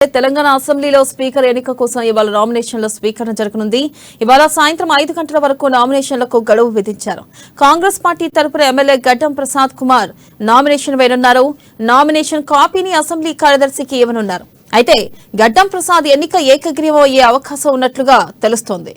తెలంగాణ అసెంబ్లీలో స్పీకర్ ఎన్నిక కోసం ఇవాళ నామినేషన్ల స్వీకరణ జరగనుంది. ఇవాళ సాయంత్రం 5 గంటల వరకు నామినేషన్లకు గడువు విధించారు. కాంగ్రెస్ పార్టీ తరపున ఎమ్మెల్యే గడ్డం ప్రసాద్ కుమార్ నామినేషన్ వేయనున్నారు. నామినేషన్ కాపీని అసెంబ్లీ కార్యదర్శికి ఇవ్వనున్నారు. అయితే గడ్డం ప్రసాద్ ఎన్నిక ఏకగ్రీవం అయ్యే అవకాశం ఉన్నట్లుగా తెలుస్తోంది.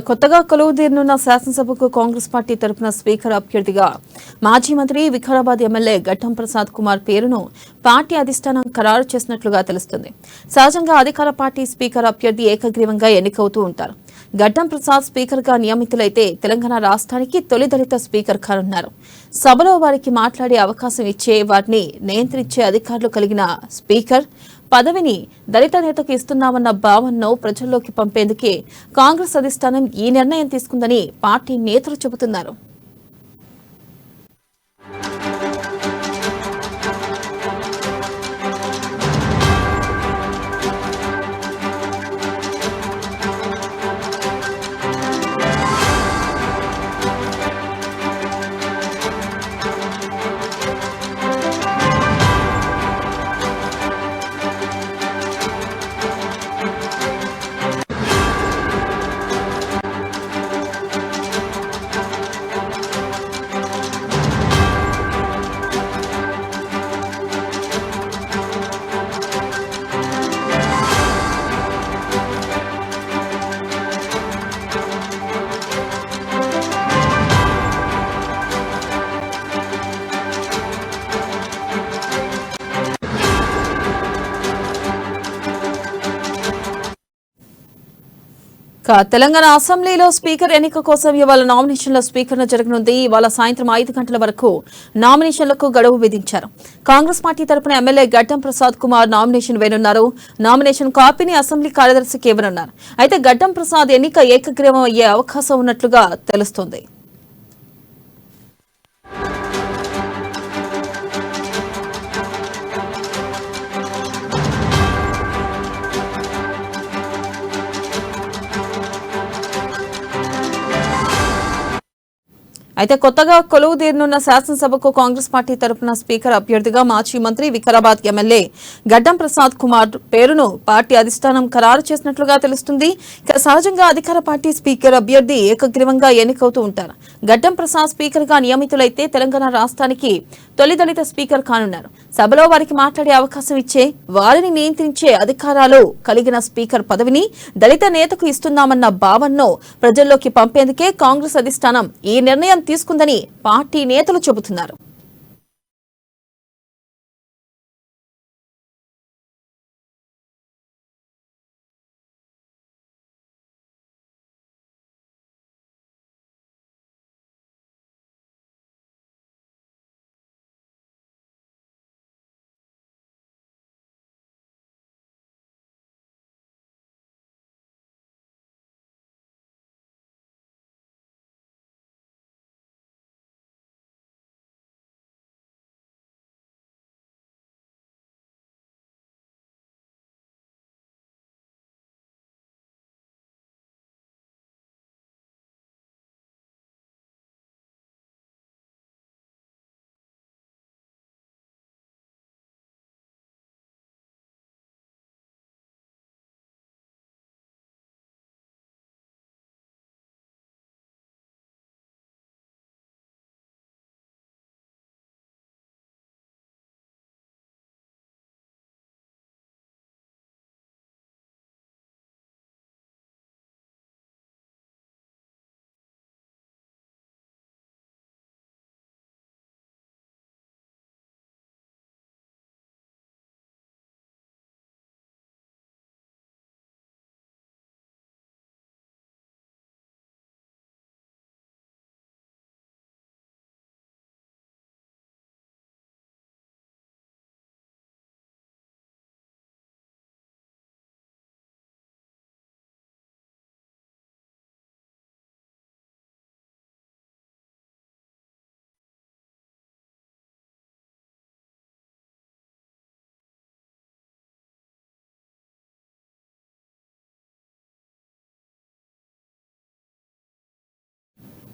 కొత్తగా కొలువుదీరనున్న శాసనసభకు కాంగ్రెస్ పార్టీ తరపున స్పీకర్ అభ్యర్థిగా మాజీ మంత్రి వికారాబాద్ ఎమ్మెల్యే గడ్డం ప్రసాద్ కుమార్ పేరును పార్టీ అధిష్టానం ఖరారు చేసినట్లుగా తెలుస్తుంది. సహజంగా అధికార పార్టీ స్పీకర్ అభ్యర్థి ఏకగ్రీవంగా ఎన్నికవుతూ ఉంటారు. గడ్డం ప్రసాద్ స్పీకర్ గా నియమితులైతే తెలంగాణ రాష్ట్రానికి తొలి దళిత స్పీకర్ కానున్నారు. సభలో వారికి మాట్లాడే అవకాశం ఇచ్చే, వారిని నియంత్రించే అధికారులు కలిగిన స్పీకర్ పదవిని దళిత నేతకు ఇస్తున్నామన్న భావనను ప్రజల్లోకి పంపేందుకే కాంగ్రెస్ అధిష్టానం ఈ నిర్ణయం తీసుకుందని పార్టీ నేతలు చెబుతున్నారు. తెలంగాణ అసెంబ్లీలో స్పీకర్ ఎన్నిక కోసం ఇవాళ నామినేషన్ల స్వీకరణ జరగనుంది. ఇవాళ సాయంత్రం 5 గంటల వరకు నామినేషన్లకు గడువు విధించారు. కాంగ్రెస్ పార్టీ తరపున ఎమ్మెల్యే గడ్డం ప్రసాద్ కుమార్ నామినేషన్ వేయనున్నారు. నామినేషన్ కాపీని అసెంబ్లీ కార్యదర్శికి ఇవ్వనున్నారు. అయితే గడ్డం ప్రసాద్ ఎన్నిక ఏకగ్రీవం అయ్యే అవకాశం ఉన్నట్లుగా తెలుస్తోంది. అయితే కొత్తగా కొలువుదీరనున్న శాసనసభకు కాంగ్రెస్ పార్టీ తరపున స్పీకర్ అభ్యర్థిగా మాజీ మంత్రి వికారాబాద్ ఎమ్మెల్యే గడ్డం ప్రసాద్ కుమార్ పేరును పార్టీ అధిష్టానం ఖరారు చేసినట్లుగా తెలుస్తుంది. సహజంగా అధికార పార్టీ స్పీకర్ అభ్యర్థి ఏకగ్రీవంగా ఎన్నికవుతూ ఉంటారు. గడ్డం ప్రసాద్ స్పీకర్ గా నియమితులైతే తెలంగాణ రాష్ట్రానికి తొలి దళిత స్పీకర్ కానున్నారు. సభలో వారికి మాట్లాడే అవకాశం ఇచ్చే, వారిని నియంత్రించే అధికారాలు కలిగిన స్పీకర్ పదవిని దళిత నేతకు ఇస్తున్నామన్న భావనను ప్రజల్లోకి పంపేందుకే కాంగ్రెస్ అధిష్టానం ఈ నిర్ణయం తీసుకుందని పార్టీ నేతలు చెబుతున్నారు.